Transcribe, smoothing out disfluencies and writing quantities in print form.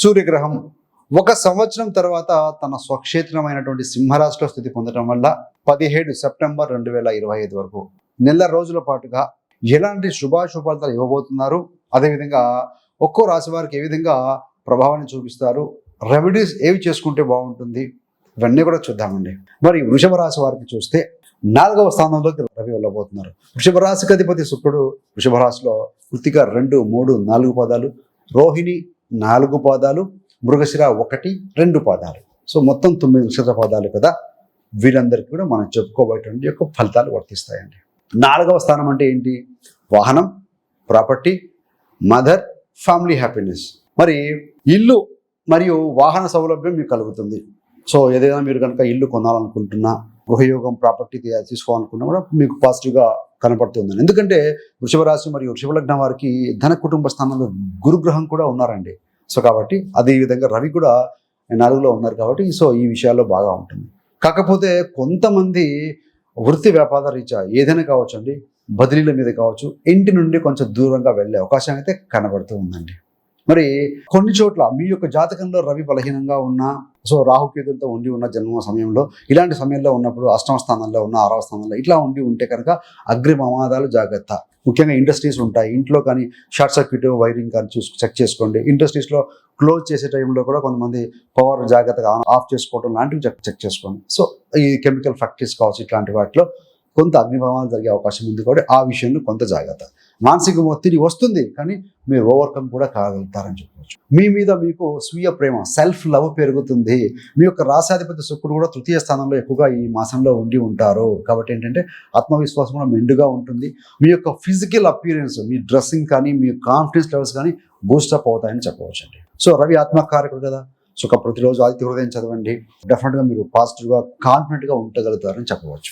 సూర్యగ్రహం 1 సంవత్సరం తర్వాత తన స్వక్షేత్రమైనటువంటి సింహరాశిలో స్థితి పొందడం వల్ల 17 సెప్టెంబర్ 2025 వరకు నెల రోజుల పాటుగా ఎలాంటి శుభాశుభ ఫలితాలు ఇవ్వబోతున్నారు, అదేవిధంగా ఒక్కో రాశి వారికి ఏ విధంగా ప్రభావాన్ని చూపిస్తారు, రెమెడీస్ ఏవి చేసుకుంటే బాగుంటుంది, ఇవన్నీ కూడా చూద్దామండి. మరి వృషభ రాశి వారికి చూస్తే 4వ స్థానంలోకి రవి వెళ్ళబోతున్నారు. వృషభ రాశికి అధిపతి శుక్రుడు వృషభ రాశిలో కృత్తిక 2, 3, 4 పాదాలు, రోహిణి 4 పాదాలు, మృగశిర 1, 2 పాదాలు. సో మొత్తం 9 నక్షత్ర పాదాలు కదా. వీరందరికీ కూడా మనం చెప్పుకోబోయేటువంటి యొక్క ఫలితాలు వర్తిస్తాయండి. 4వ స్థానం అంటే ఏంటి? వాహనం, ప్రాపర్టీ, మదర్, ఫ్యామిలీ హ్యాపీనెస్. మరి ఇల్లు మరియు వాహన సౌలభ్యం మీకు కలుగుతుంది. సో ఏదైనా మీరు కనుక ఇల్లు కొనాలనుకుంటున్నా, గృహయోగం, ప్రాపర్టీ తీసుకోవాలనుకున్నా కూడా మీకు పాజిటివ్గా కనపడుతుందని. ఎందుకంటే వృషభ రాశి మరియు వృషభ లగ్నం వారికి ధన కుటుంబ స్థానంలో గురుగ్రహం కూడా ఉన్నారండి. సో కాబట్టి అదే విధంగా రవి కూడా 4లో ఉన్నారు కాబట్టి సో ఈ విషయాల్లో బాగా ఉంటుంది. కాకపోతే కొంతమంది వృత్తి వ్యాపార రీత్యా ఏదైనా కావచ్చు అండి, బదిలీల మీద కావచ్చు, ఇంటి నుండి కొంచెం దూరంగా వెళ్ళే అవకాశం అయితే కనబడుతూ ఉందండి. మరి కొన్ని చోట్ల మీ యొక్క జాతకంలో రవి బలహీనంగా ఉన్నా, సో రాహుకేతులతో ఉండి ఉన్న జన్మ సమయంలో, ఇలాంటి సమయంలో ఉన్నప్పుడు 8వ స్థానంలో ఉన్న 6వ స్థానంలో ఇట్లా ఉంటే కనుక అగ్ని ప్రమాదాలు జాగ్రత్త. ముఖ్యంగా ఇండస్ట్రీస్ ఉంటాయి, ఇంట్లో కానీ షార్ట్ సర్క్యూట్ వైరింగ్ కానీ చెక్ చేసుకోండి. ఇండస్ట్రీస్లో క్లోజ్ చేసే టైంలో కూడా కొంతమంది పవర్ జాగ్రత్తగా ఆఫ్ చేసుకోవడం లాంటివి చెక్ చేసుకోండి. సో ఈ కెమికల్ ఫ్యాక్టరీస్ కావచ్చు, ఇట్లాంటి వాటిలో కొంత అగ్ని ప్రమాదాలు జరిగే అవకాశం ఉంది కాబట్టి ఆ విషయంలో కొంత జాగ్రత్త. మానసిక ఒత్తిడి వస్తుంది, కానీ మీరు ఓవర్కమ్ కూడా కాగలుగుతారని చెప్పవచ్చు. మీ మీద మీకు స్వీయ ప్రేమ, సెల్ఫ్ లవ్ పెరుగుతుంది. మీ యొక్క రాశాధిపతి శుక్రుడు కూడా 3వ స్థానంలో ఎక్కువగా ఈ మాసంలో ఉండి ఉంటారు కాబట్టి ఏంటంటే ఆత్మవిశ్వాసం కూడా మెండుగా ఉంటుంది. మీ యొక్క ఫిజికల్ అపియరెన్స్, మీ డ్రెస్సింగ్ కానీ, మీ కాన్ఫిడెన్స్ లెవెల్స్ కానీ బూస్టప్ అవుతాయని చెప్పవచ్చు అండి. సో రవి ఆత్మకారకుడు కదా. సో ప్రతిరోజు ఆదిత్య హృదయం చదవండి. డెఫినెట్గా మీరు పాజిటివ్గా, కాన్ఫిడెంట్గా ఉండగలుగుతారని చెప్పవచ్చు.